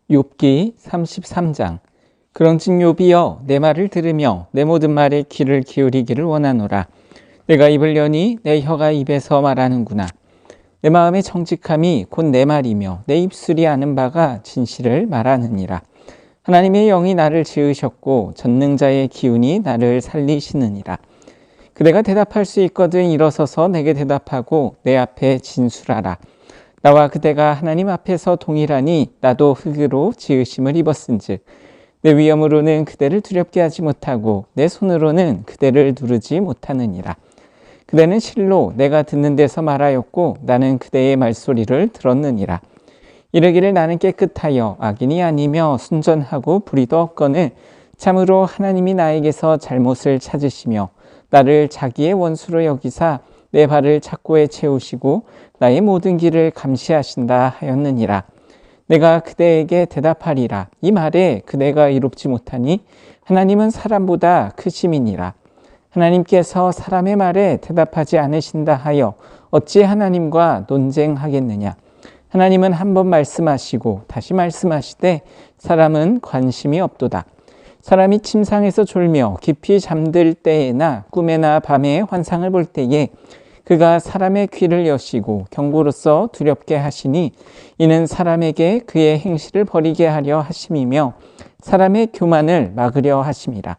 욥기 33장. 그런즉 욥이여 내 말을 들으며 내 모든 말에 귀를 기울이기를 원하노라. 내가 입을 여니 내 혀가 입에서 말하는구나. 내 마음의 정직함이 곧 내 말이며 내 입술이 아는 바가 진실을 말하느니라. 하나님의 영이 나를 지으셨고 전능자의 기운이 나를 살리시느니라. 그대가 대답할 수 있거든 일어서서 내게 대답하고 내 앞에 진술하라. 나와 그대가 하나님 앞에서 동일하니 나도 흙으로 지으심을 입었은즉 내 위엄으로는 그대를 두렵게 하지 못하고 내 손으로는 그대를 누르지 못하느니라. 그대는 실로 내가 듣는 데서 말하였고 나는 그대의 말소리를 들었느니라. 이르기를 나는 깨끗하여 악인이 아니며 순전하고 불의도 없거늘 참으로 하나님이 나에게서 잘못을 찾으시며 나를 자기의 원수로 여기사 내 발을 착고에 채우시고 나의 모든 길을 감시하신다 하였느니라. 내가 그대에게 대답하리라. 이 말에 그대가 이롭지 못하니 하나님은 사람보다 크심이니라. 하나님께서 사람의 말에 대답하지 않으신다 하여 어찌 하나님과 논쟁하겠느냐. 하나님은 한 번 말씀하시고 다시 말씀하시되 사람은 관심이 없도다. 사람이 침상에서 졸며 깊이 잠들 때에나 꿈에나 밤에 환상을 볼 때에 그가 사람의 귀를 여시고 경고로서 두렵게 하시니 이는 사람에게 그의 행실을 버리게 하려 하심이며 사람의 교만을 막으려 하심이라.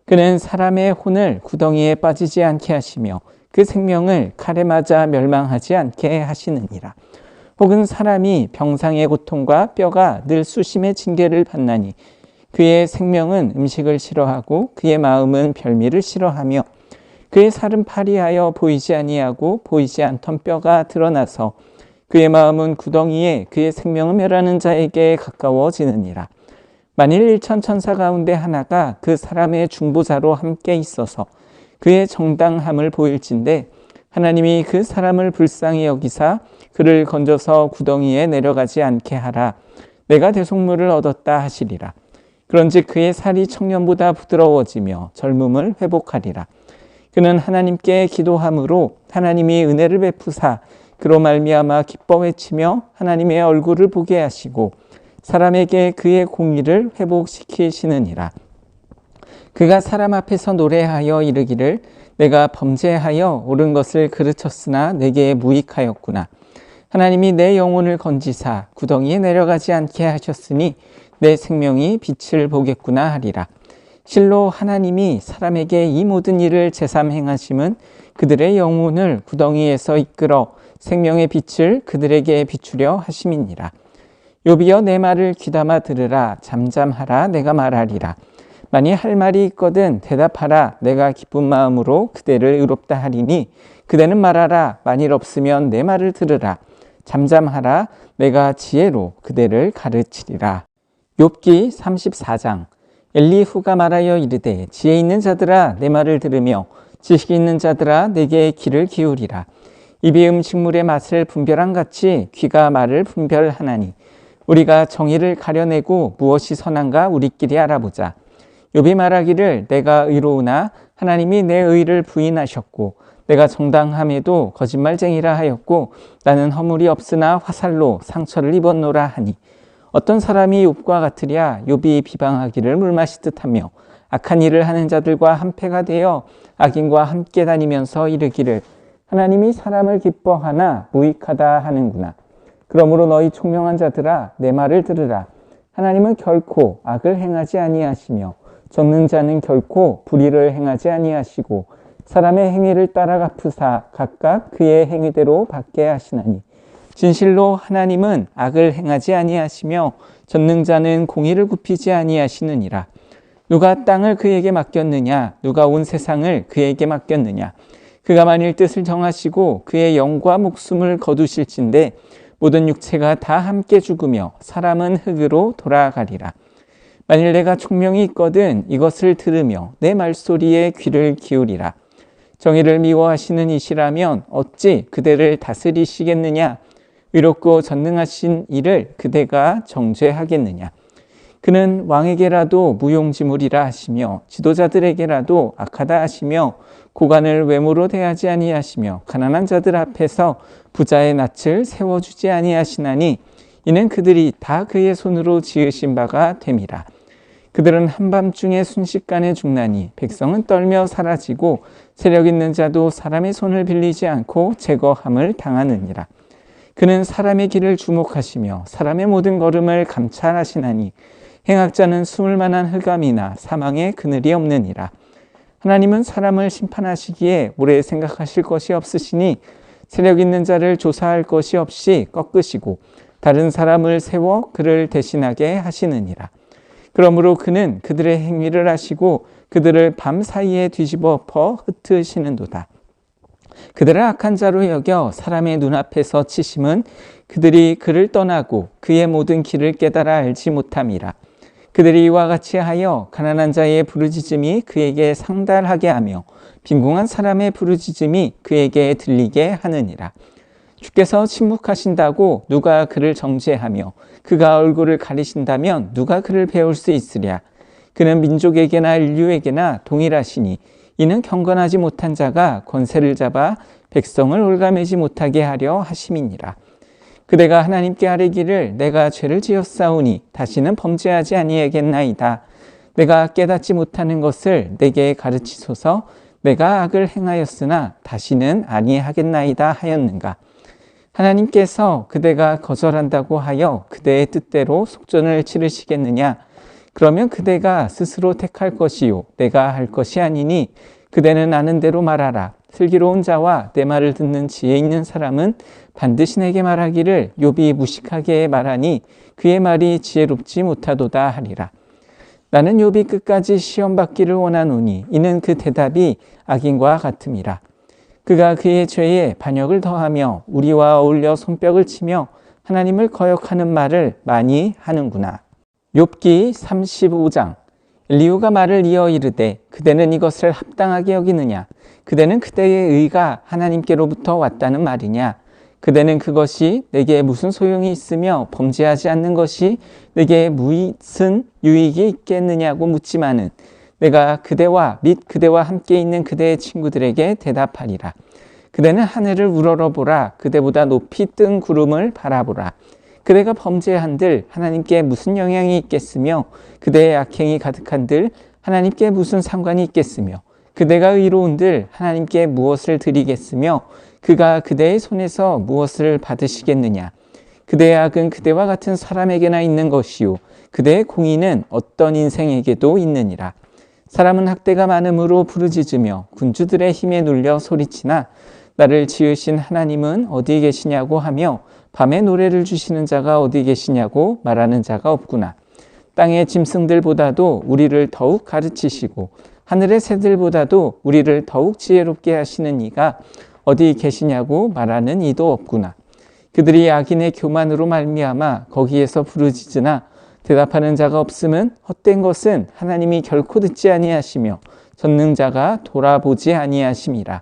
그는 사람의 혼을 구덩이에 빠지지 않게 하시며 그 생명을 칼에 맞아 멸망하지 않게 하시느니라. 혹은 사람이 병상의 고통과 뼈가 늘 수심의 징계를 받나니 그의 생명은 음식을 싫어하고 그의 마음은 별미를 싫어하며 그의 살은 파리하여 보이지 아니하고 보이지 않던 뼈가 드러나서 그의 마음은 구덩이에 그의 생명을 멸하는 자에게 가까워지느니라. 만일 1천 천사 가운데 하나가 그 사람의 중보자로 함께 있어서 그의 정당함을 보일진데 하나님이 그 사람을 불쌍히 여기사 그를 건져서 구덩이에 내려가지 않게 하라. 내가 대속물을 얻었다 하시리라. 그런즉 그의 살이 청년보다 부드러워지며 젊음을 회복하리라. 그는 하나님께 기도함으로 하나님이 은혜를 베푸사 그로 말미암아 기뻐 외치며 하나님의 얼굴을 보게 하시고 사람에게 그의 공의를 회복시키시느니라. 그가 사람 앞에서 노래하여 이르기를 내가 범죄하여 옳은 것을 그르쳤으나 내게 무익하였구나. 하나님이 내 영혼을 건지사 구덩이에 내려가지 않게 하셨으니 내 생명이 빛을 보겠구나 하리라. 실로 하나님이 사람에게 이 모든 일을 제삼 행하심은 그들의 영혼을 구덩이에서 이끌어 생명의 빛을 그들에게 비추려 하심이니라. 욥이여 내 말을 귀담아 들으라. 잠잠하라. 내가 말하리라. 만일 할 말이 있거든 대답하라. 내가 기쁜 마음으로 그대를 의롭다 하리니 그대는 말하라. 만일 없으면 내 말을 들으라. 잠잠하라. 내가 지혜로 그대를 가르치리라. 욥기 34장. 엘리후가 말하여 이르되 지혜 있는 자들아 내 말을 들으며 지식 있는 자들아 내게 귀를 기울이라. 입이 음식물의 맛을 분별한 같이 귀가 말을 분별하나니 우리가 정의를 가려내고 무엇이 선한가 우리끼리 알아보자. 욥이 말하기를 내가 의로우나 하나님이 내 의를 부인하셨고 내가 정당함에도 거짓말쟁이라 하였고 나는 허물이 없으나 화살로 상처를 입었노라 하니 어떤 사람이 욥과 같으랴. 욥이 비방하기를 물마시듯 하며 악한 일을 하는 자들과 한패가 되어 악인과 함께 다니면서 이르기를 하나님이 사람을 기뻐하나 무익하다 하는구나. 그러므로 너희 총명한 자들아 내 말을 들으라. 하나님은 결코 악을 행하지 아니하시며 전능자는 결코 불의를 행하지 아니하시고 사람의 행위를 따라 갚으사 각각 그의 행위대로 받게 하시나니 진실로 하나님은 악을 행하지 아니하시며 전능자는 공의를 굽히지 아니하시느니라. 누가 땅을 그에게 맡겼느냐? 누가 온 세상을 그에게 맡겼느냐? 그가 만일 뜻을 정하시고 그의 영과 목숨을 거두실진데 모든 육체가 다 함께 죽으며 사람은 흙으로 돌아가리라. 만일 내가 총명이 있거든 이것을 들으며 내 말소리에 귀를 기울이라. 정의를 미워하시는 이시라면 어찌 그대를 다스리시겠느냐? 의롭고 전능하신 이를 그대가 정죄하겠느냐? 그는 왕에게라도 무용지물이라 하시며 지도자들에게라도 악하다 하시며 고관을 외모로 대하지 아니하시며 가난한 자들 앞에서 부자의 낯을 세워주지 아니하시나니 이는 그들이 다 그의 손으로 지으신 바가 됨이라. 그들은 한밤중에 순식간에 죽나니 백성은 떨며 사라지고 세력 있는 자도 사람의 손을 빌리지 않고 제거함을 당하느니라. 그는 사람의 길을 주목하시며 사람의 모든 걸음을 감찰하시나니 행악자는 숨을 만한 흑암이나 사망의 그늘이 없느니라. 하나님은 사람을 심판하시기에 오래 생각하실 것이 없으시니 세력 있는 자를 조사할 것이 없이 꺾으시고 다른 사람을 세워 그를 대신하게 하시느니라. 그러므로 그는 그들의 행위를 아시고 그들을 밤 사이에 뒤집어 엎어 흩으시는도다. 그들을 악한 자로 여겨 사람의 눈앞에서 치심은 그들이 그를 떠나고 그의 모든 길을 깨달아 알지 못함이라. 그들이 이와 같이 하여 가난한 자의 부르짖음이 그에게 상달하게 하며 빈궁한 사람의 부르짖음이 그에게 들리게 하느니라. 주께서 침묵하신다고 누가 그를 정죄하며 그가 얼굴을 가리신다면 누가 그를 배울 수 있으랴. 그는 민족에게나 인류에게나 동일하시니 이는 경건하지 못한 자가 권세를 잡아 백성을 올가매지 못하게 하려 하심이니라. 그대가 하나님께 아뢰기를 내가 죄를 지었사오니 다시는 범죄하지 아니하겠나이다. 내가 깨닫지 못하는 것을 내게 가르치소서. 내가 악을 행하였으나 다시는 아니하겠나이다 하였는가. 하나님께서 그대가 거절한다고 하여 그대의 뜻대로 속전을 치르시겠느냐. 그러면 그대가 스스로 택할 것이요 내가 할 것이 아니니 그대는 아는 대로 말하라. 슬기로운 자와 내 말을 듣는 지혜 있는 사람은 반드시 내게 말하기를 욥이 무식하게 말하니 그의 말이 지혜롭지 못하도다 하리라. 나는 욥이 끝까지 시험받기를 원하노니 이는 그 대답이 악인과 같음이라. 그가 그의 죄에 반역을 더하며 우리와 어울려 손뼉을 치며 하나님을 거역하는 말을 많이 하는구나. 욥기 35장. 엘리후가 말을 이어 이르되 그대는 이것을 합당하게 여기느냐. 그대는 그대의 의가 하나님께로부터 왔다는 말이냐. 그대는 그것이 내게 무슨 소용이 있으며 범죄하지 않는 것이 내게 무슨 유익이 있겠느냐고 묻지만은 내가 그대와 및 그대와 함께 있는 그대의 친구들에게 대답하리라. 그대는 하늘을 우러러보라. 그대보다 높이 뜬 구름을 바라보라. 그대가 범죄한들 하나님께 무슨 영향이 있겠으며 그대의 악행이 가득한들 하나님께 무슨 상관이 있겠으며 그대가 의로운들 하나님께 무엇을 드리겠으며 그가 그대의 손에서 무엇을 받으시겠느냐. 그대의 악은 그대와 같은 사람에게나 있는 것이요 그대의 공의는 어떤 인생에게도 있느니라. 사람은 학대가 많음으로 부르짖으며 군주들의 힘에 눌려 소리치나 나를 지으신 하나님은 어디 계시냐고 하며 밤에 노래를 주시는 자가 어디 계시냐고 말하는 자가 없구나. 땅의 짐승들보다도 우리를 더욱 가르치시고 하늘의 새들보다도 우리를 더욱 지혜롭게 하시는 이가 어디 계시냐고 말하는 이도 없구나. 그들이 악인의 교만으로 말미암아 거기에서 부르짖으나 대답하는 자가 없음은 헛된 것은 하나님이 결코 듣지 아니하시며 전능자가 돌아보지 아니하심이라.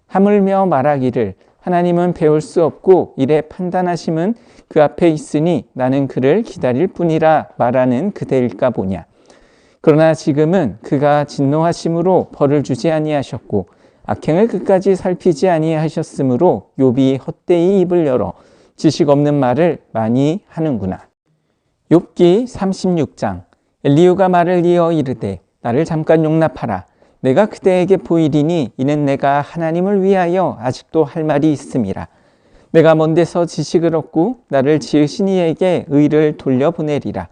하물며 말하기를 하나님은 배울 수 없고 이래 판단하심은 그 앞에 있으니 나는 그를 기다릴 뿐이라 말하는 그대일까 보냐. 그러나 지금은 그가 진노하심으로 벌을 주지 아니하셨고 악행을 끝까지 살피지 아니하셨으므로 욥이 헛되이 입을 열어 지식 없는 말을 많이 하는구나. 욥기 36장. 엘리후가 말을 이어 이르되 나를 잠깐 용납하라. 내가 그대에게 보이리니 이는 내가 하나님을 위하여 아직도 할 말이 있음이라. 내가 먼 데서 지식을 얻고 나를 지으신 이에게 의를 돌려보내리라.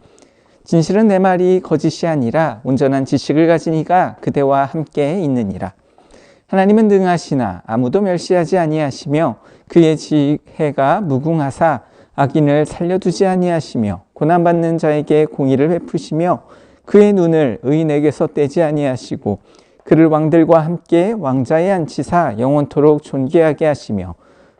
진실은 내 말이 거짓이 아니라 온전한 지식을 가진 이가 그대와 함께 있느니라. 하나님은 능하시나 아무도 멸시하지 아니하시며 그의 지혜가 무궁하사 악인을 살려두지 아니하시며 고난받는 자에게 공의를 베푸시며 그의 눈을 의인에게서 떼지 아니하시고 그를 왕들과 함께 왕자에 앉히사 영원토록 존귀하게 하시며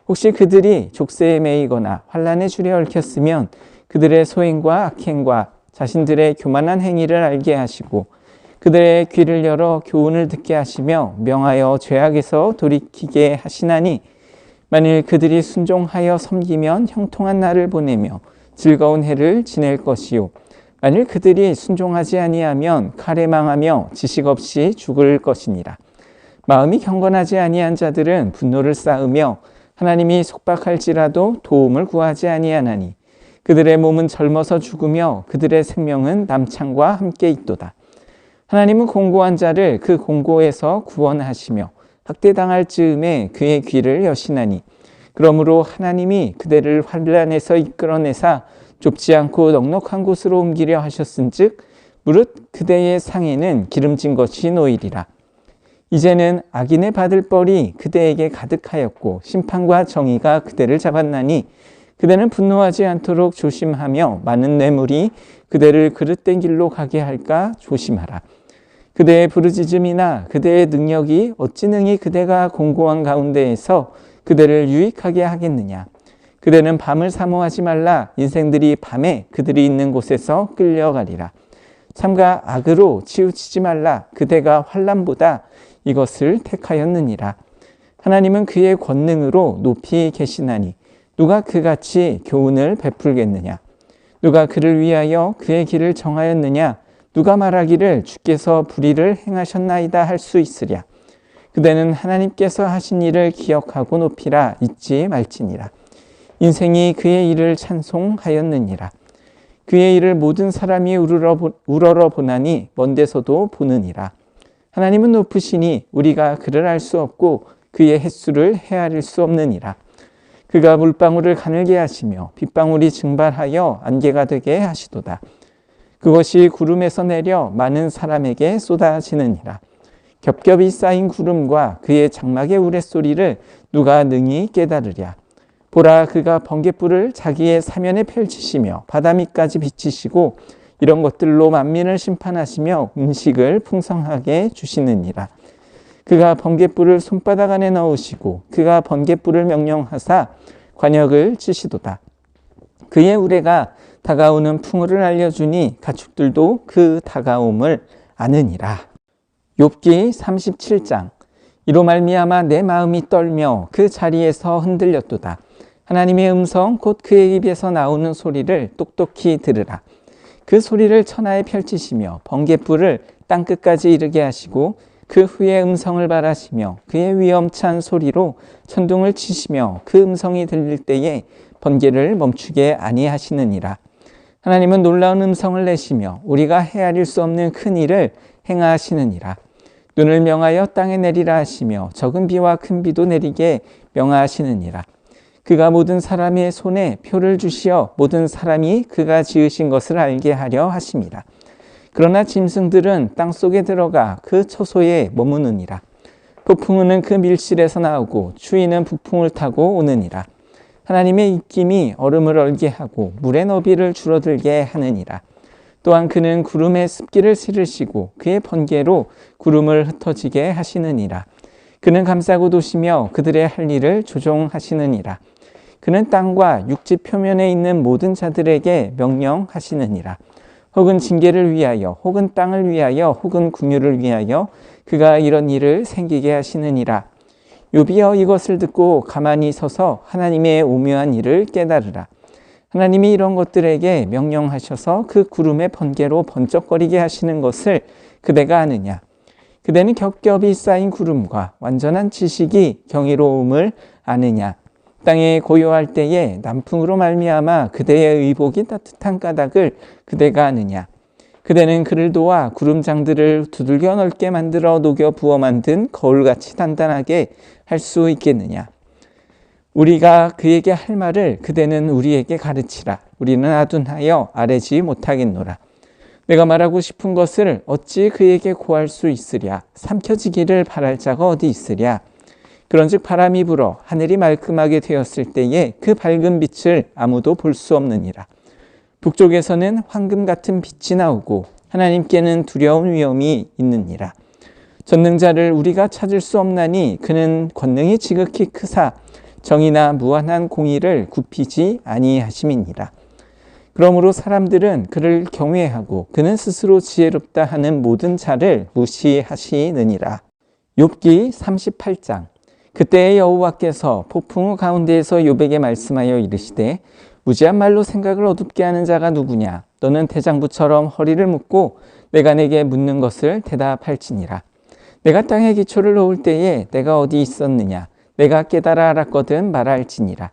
혹시 그들이 족쇄에 매이거나 환난의 줄에 얽혔으면 그들의 소행과 악행과 자신들의 교만한 행위를 알게 하시고 그들의 귀를 열어 교훈을 듣게 하시며 명하여 죄악에서 돌이키게 하시나니 만일 그들이 순종하여 섬기면 형통한 날을 보내며 즐거운 해를 지낼 것이요 만일 그들이 순종하지 아니하면 칼에 망하며 지식 없이 죽을 것이니라. 마음이 경건하지 아니한 자들은 분노를 쌓으며 하나님이 속박할지라도 도움을 구하지 아니하나니 그들의 몸은 젊어서 죽으며 그들의 생명은 남창과 함께 있도다. 하나님은 공고한 자를 그 공고에서 구원하시며 학대당할 즈음에 그의 귀를 여시나니 그러므로 하나님이 그대를 환란에서 이끌어내사 좁지 않고 넉넉한 곳으로 옮기려 하셨은즉 무릇 그대의 상에는 기름진 것이 놓이리라. 이제는 악인의 받을 뻘이 그대에게 가득하였고 심판과 정의가 그대를 잡았나니 그대는 분노하지 않도록 조심하며 많은 뇌물이 그대를 그릇된 길로 가게 할까 조심하라. 그대의 부르짖음이나 그대의 능력이 어찌 능히 그대가 공고한 가운데에서 그대를 유익하게 하겠느냐. 그대는 밤을 사모하지 말라. 인생들이 밤에 그들이 있는 곳에서 끌려가리라. 삼가 악으로 치우치지 말라. 그대가 환난보다 이것을 택하였느니라. 하나님은 그의 권능으로 높이 계시나니 누가 그같이 교훈을 베풀겠느냐. 누가 그를 위하여 그의 길을 정하였느냐. 누가 말하기를 주께서 불의를 행하셨나이다 할 수 있으랴. 그대는 하나님께서 하신 일을 기억하고 높이라. 잊지 말지니라. 인생이 그의 일을 찬송하였느니라. 그의 일을 모든 사람이 우러러 보나니 먼 데서도 보느니라. 하나님은 높으시니 우리가 그를 알 수 없고 그의 횟수를 헤아릴 수 없느니라. 그가 물방울을 가늘게 하시며 빗방울이 증발하여 안개가 되게 하시도다. 그것이 구름에서 내려 많은 사람에게 쏟아지느니라. 겹겹이 쌓인 구름과 그의 장막의 우레소리를 누가 능히 깨달으랴. 보라, 그가 번갯불을 자기의 사면에 펼치시며 바다 밑까지 비치시고 이런 것들로 만민을 심판하시며 음식을 풍성하게 주시느니라. 그가 번갯불을 손바닥 안에 넣으시고 그가 번갯불을 명령하사 관역을 치시도다. 그의 우레가 다가오는 풍우를 알려주니 가축들도 그 다가옴을 아느니라. 욥기 37장. 이로 말미암아 내 마음이 떨며 그 자리에서 흔들렸도다. 하나님의 음성 곧 그의 입에서 나오는 소리를 똑똑히 들으라. 그 소리를 천하에 펼치시며 번갯불을 땅끝까지 이르게 하시고 그 후에 음성을 발하시며 그의 위엄찬 소리로 천둥을 치시며 그 음성이 들릴 때에 번개를 멈추게 아니하시느니라. 하나님은 놀라운 음성을 내시며 우리가 헤아릴 수 없는 큰 일을 행하시느니라. 눈을 명하여 땅에 내리라 하시며 적은 비와 큰 비도 내리게 명하시느니라. 그가 모든 사람의 손에 표를 주시어 모든 사람이 그가 지으신 것을 알게 하려 하심이라. 그러나 짐승들은 땅속에 들어가 그 처소에 머무느니라. 폭풍우는 그 밀실에서 나오고 추위는 북풍을 타고 오느니라. 하나님의 입김이 얼음을 얼게 하고 물의 너비를 줄어들게 하느니라. 또한 그는 구름에 습기를 실으시고 그의 번개로 구름을 흩어지게 하시느니라. 그는 감싸고 도시며 그들의 할 일을 조종하시느니라. 그는 땅과 육지 표면에 있는 모든 자들에게 명령하시느니라. 혹은 징계를 위하여 혹은 땅을 위하여 혹은 궁유를 위하여 그가 이런 일을 생기게 하시느니라. 욥이여, 이것을 듣고 가만히 서서 하나님의 오묘한 일을 깨달으라. 하나님이 이런 것들에게 명령하셔서 그 구름의 번개로 번쩍거리게 하시는 것을 그대가 아느냐. 그대는 겹겹이 쌓인 구름과 완전한 지식이 경이로움을 아느냐. 땅에 고요할 때에 남풍으로 말미암아 그대의 의복이 따뜻한 까닭을 그대가 아느냐. 그대는 그를 도와 구름장들을 두들겨 넓게 만들어 녹여 부어 만든 거울같이 단단하게 할 수 있겠느냐. 우리가 그에게 할 말을 그대는 우리에게 가르치라. 우리는 아둔하여 아뢰지 못하겠노라. 내가 말하고 싶은 것을 어찌 그에게 고할 수 있으랴. 삼켜지기를 바랄 자가 어디 있으랴. 그런즉 바람이 불어 하늘이 말끔하게 되었을 때에 그 밝은 빛을 아무도 볼 수 없느니라. 북쪽에서는 황금 같은 빛이 나오고 하나님께는 두려운 위엄이 있느니라. 전능자를 우리가 찾을 수 없나니 그는 권능이 지극히 크사 정의나 무한한 공의를 굽히지 아니하심이니라. 그러므로 사람들은 그를 경외하고 그는 스스로 지혜롭다 하는 모든 자를 무시하시느니라. 욥기 38장. 그때의 여호와께서 폭풍우 가운데에서 욥에게 말씀하여 이르시되 무지한 말로 생각을 어둡게 하는 자가 누구냐. 너는 대장부처럼 허리를 묶고 내가 내게 묻는 것을 대답할지니라. 내가 땅에 기초를 놓을 때에 내가 어디 있었느냐. 내가 깨달아 알았거든 말할지니라.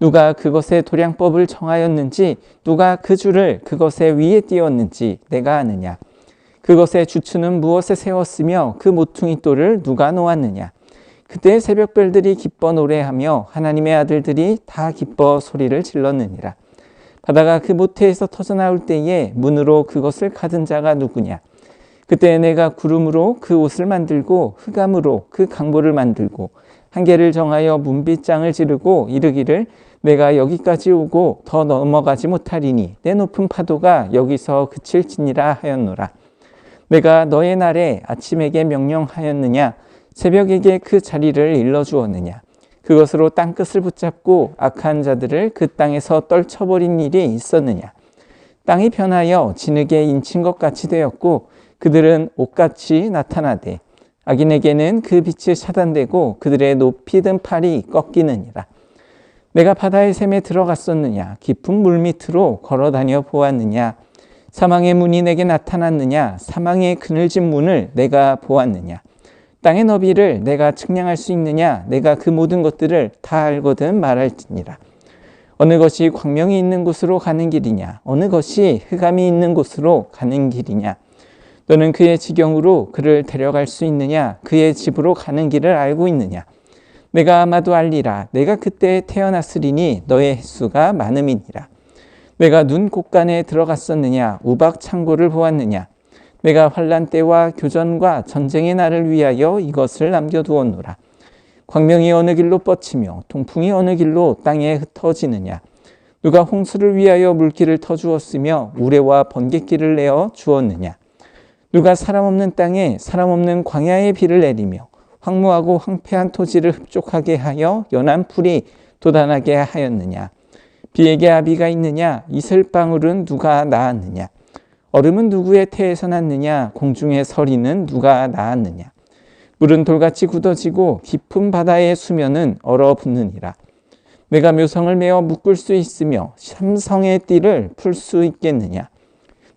누가 그것의 도량법을 정하였는지 누가 그 줄을 그것의 위에 띄웠는지 내가 아느냐. 그것의 주추는 무엇에 세웠으며 그 모퉁이 돌을 누가 놓았느냐. 그때 새벽별들이 기뻐 노래하며 하나님의 아들들이 다 기뻐 소리를 질렀느니라. 바다가 그 모태에서 터져나올 때에 문으로 그것을 가둔 자가 누구냐. 그때 내가 구름으로 그 옷을 만들고 흑암으로 그 강보를 만들고 한계를 정하여 문빗장을 지르고 이르기를 내가 여기까지 오고 더 넘어가지 못하리니 내 높은 파도가 여기서 그칠지니라 하였노라. 내가 너의 날에 아침에게 명령하였느냐. 새벽에게 그 자리를 일러주었느냐. 그것으로 땅끝을 붙잡고 악한 자들을 그 땅에서 떨쳐버린 일이 있었느냐. 땅이 변하여 진흙에 인친 것 같이 되었고 그들은 옷같이 나타나되 악인에게는 그 빛이 차단되고 그들의 높이 든 팔이 꺾이느니라. 내가 바다의 샘에 들어갔었느냐. 깊은 물 밑으로 걸어다녀 보았느냐. 사망의 문이 내게 나타났느냐. 사망의 그늘진 문을 내가 보았느냐. 땅의 너비를 내가 측량할 수 있느냐. 내가 그 모든 것들을 다 알거든 말할지니라. 어느 것이 광명이 있는 곳으로 가는 길이냐. 어느 것이 흑암이 있는 곳으로 가는 길이냐. 너는 그의 지경으로 그를 데려갈 수 있느냐. 그의 집으로 가는 길을 알고 있느냐. 내가 아마도 알리라. 내가 그때 태어났으리니 너의 횟수가 많음이니라. 내가 눈 곳간에 들어갔었느냐. 우박 창고를 보았느냐. 내가 환난 때와 교전과 전쟁의 날을 위하여 이것을 남겨두었노라. 광명이 어느 길로 뻗치며 동풍이 어느 길로 땅에 흩어지느냐. 누가 홍수를 위하여 물길을 터주었으며 우레와 번갯길을 내어 주었느냐. 누가 사람 없는 땅에 사람 없는 광야의 비를 내리며 황무하고 황폐한 토지를 흡족하게 하여 연한 풀이 돋아나게 하였느냐. 비에게 아비가 있느냐. 이슬방울은 누가 낳았느냐. 얼음은 누구의 태에서 났느냐. 공중의 서리는 누가 낳았느냐. 물은 돌같이 굳어지고 깊은 바다의 수면은 얼어붙느니라. 내가 묘성을 메어 묶을 수 있으며 삼성의 띠를 풀 수 있겠느냐.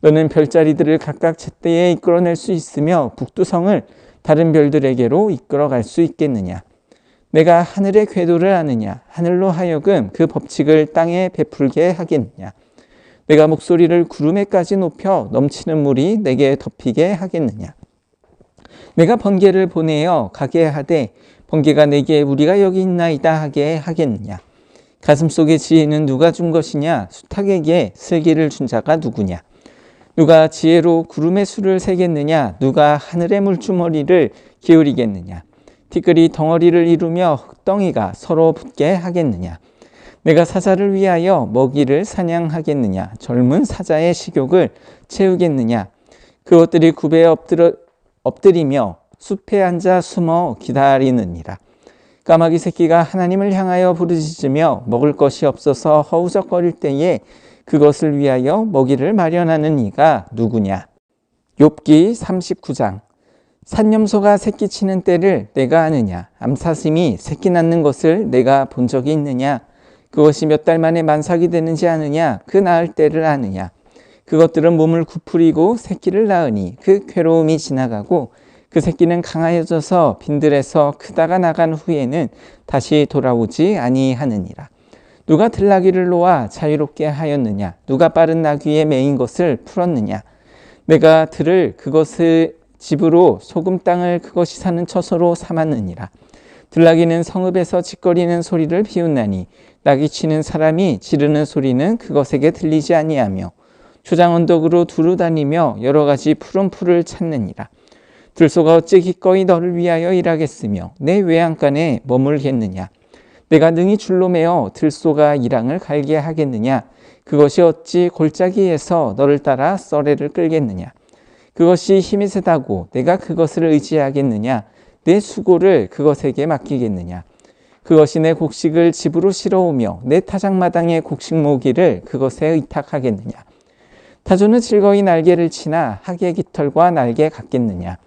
너는 별자리들을 각각 제때에 이끌어낼 수 있으며 북두성을 다른 별들에게로 이끌어갈 수 있겠느냐. 내가 하늘의 궤도를 아느냐. 하늘로 하여금 그 법칙을 땅에 베풀게 하겠느냐. 내가 목소리를 구름에까지 높여 넘치는 물이 내게 덮이게 하겠느냐. 내가 번개를 보내어 가게 하되 번개가 내게 우리가 여기 있나이다 하게 하겠느냐. 가슴속의 지혜는 누가 준 것이냐. 수탉에게 슬기를 준 자가 누구냐. 누가 지혜로 구름의 수를 세겠느냐. 누가 하늘의 물주머니를 기울이겠느냐. 티끌이 덩어리를 이루며 흙덩이가 서로 붙게 하겠느냐. 내가 사자를 위하여 먹이를 사냥하겠느냐. 젊은 사자의 식욕을 채우겠느냐. 그것들이 굽에 엎드리며 숲에 앉아 숨어 기다리느니라. 까마귀 새끼가 하나님을 향하여 부르짖으며 먹을 것이 없어서 허우적거릴 때에 그것을 위하여 먹이를 마련하는 이가 누구냐. 욥기 39장. 산염소가 새끼 치는 때를 내가 아느냐. 암사슴이 새끼 낳는 것을 내가 본 적이 있느냐. 그것이 몇 달 만에 만삭이 되는지 아느냐. 그 낳을 때를 아느냐. 그것들은 몸을 구부리고 새끼를 낳으니 그 괴로움이 지나가고 그 새끼는 강하여져서 빈들에서 크다가 나간 후에는 다시 돌아오지 아니하느니라. 누가 들나귀를 놓아 자유롭게 하였느냐. 누가 빠른 나귀에 매인 것을 풀었느냐. 내가 들을 그것의 집으로 소금 땅을 그것이 사는 처소로 삼았느니라. 들나귀는 성읍에서 짖거리는 소리를 비웃나니 나귀 치는 사람이 지르는 소리는 그것에게 들리지 아니하며 초장 언덕으로 두루 다니며 여러 가지 푸른 풀을 찾느니라. 들소가 어찌 기꺼이 너를 위하여 일하겠으며 내 외양간에 머물겠느냐. 내가 능히 줄로 매어 들소가 이랑을 갈게 하겠느냐. 그것이 어찌 골짜기에서 너를 따라 썰애를 끌겠느냐. 그것이 힘이 세다고 내가 그것을 의지하겠느냐. 내 수고를 그것에게 맡기겠느냐. 그것이 내 곡식을 집으로 실어오며 내 타작마당의 곡식 모기를 그것에 의탁하겠느냐. 타조는 즐거이 날개를 치나 학의 깃털과 날개 같겠느냐.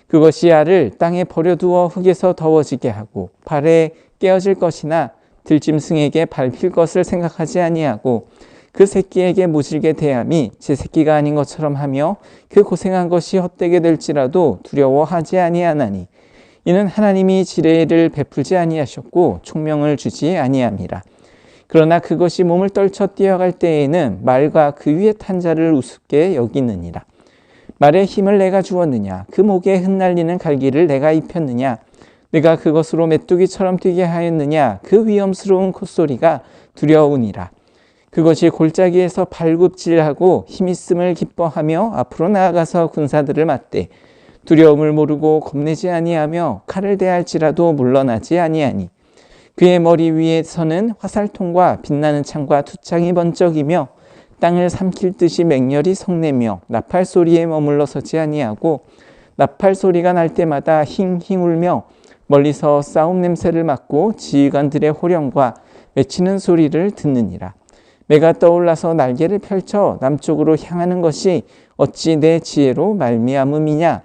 그것이 알을 땅에 버려두어 흙에서 더워지게 하고 발에 깨어질 것이나 들짐승에게 밟힐 것을 생각하지 아니하고 그 새끼에게 모질게 대함이 제 새끼가 아닌 것처럼 하며 그 고생한 것이 헛되게 될지라도 두려워하지 아니하나니 이는 하나님이 지혜를 베풀지 아니하셨고 총명을 주지 아니함이라. 그러나 그것이 몸을 떨쳐 뛰어갈 때에는 말과 그 위에 탄 자를 우습게 여기느니라. 말에 힘을 내가 주었느냐? 그 목에 흩날리는 갈기를 내가 입혔느냐? 내가 그것으로 메뚜기처럼 뛰게 하였느냐? 그 위험스러운 콧소리가 두려우니라. 그것이 골짜기에서 발굽질하고 힘있음을 기뻐하며 앞으로 나아가서 군사들을 맞대 두려움을 모르고 겁내지 아니하며 칼을 대할지라도 물러나지 아니하니 그의 머리 위에서는 화살통과 빛나는 창과 투창이 번쩍이며 땅을 삼킬 듯이 맹렬히 성내며 나팔 소리에 머물러 서지 아니하고 나팔 소리가 날 때마다 힝힝 울며 멀리서 싸움 냄새를 맡고 지휘관들의 호령과 외치는 소리를 듣느니라. 매가 떠올라서 날개를 펼쳐 남쪽으로 향하는 것이 어찌 내 지혜로 말미암음이냐?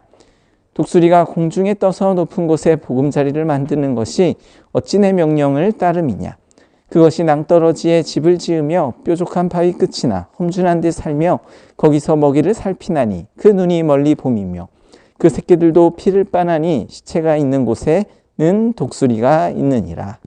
독수리가 공중에 떠서 높은 곳에 보금자리를 만드는 것이 어찌 내 명령을 따름이냐? 그것이 낭떠러지에 집을 지으며 뾰족한 바위 끝이나 험준한 데 살며 거기서 먹이를 살피나니 그 눈이 멀리 봄이며 그 새끼들도 피를 빠나니 시체가 있는 곳에는 독수리가 있느니라.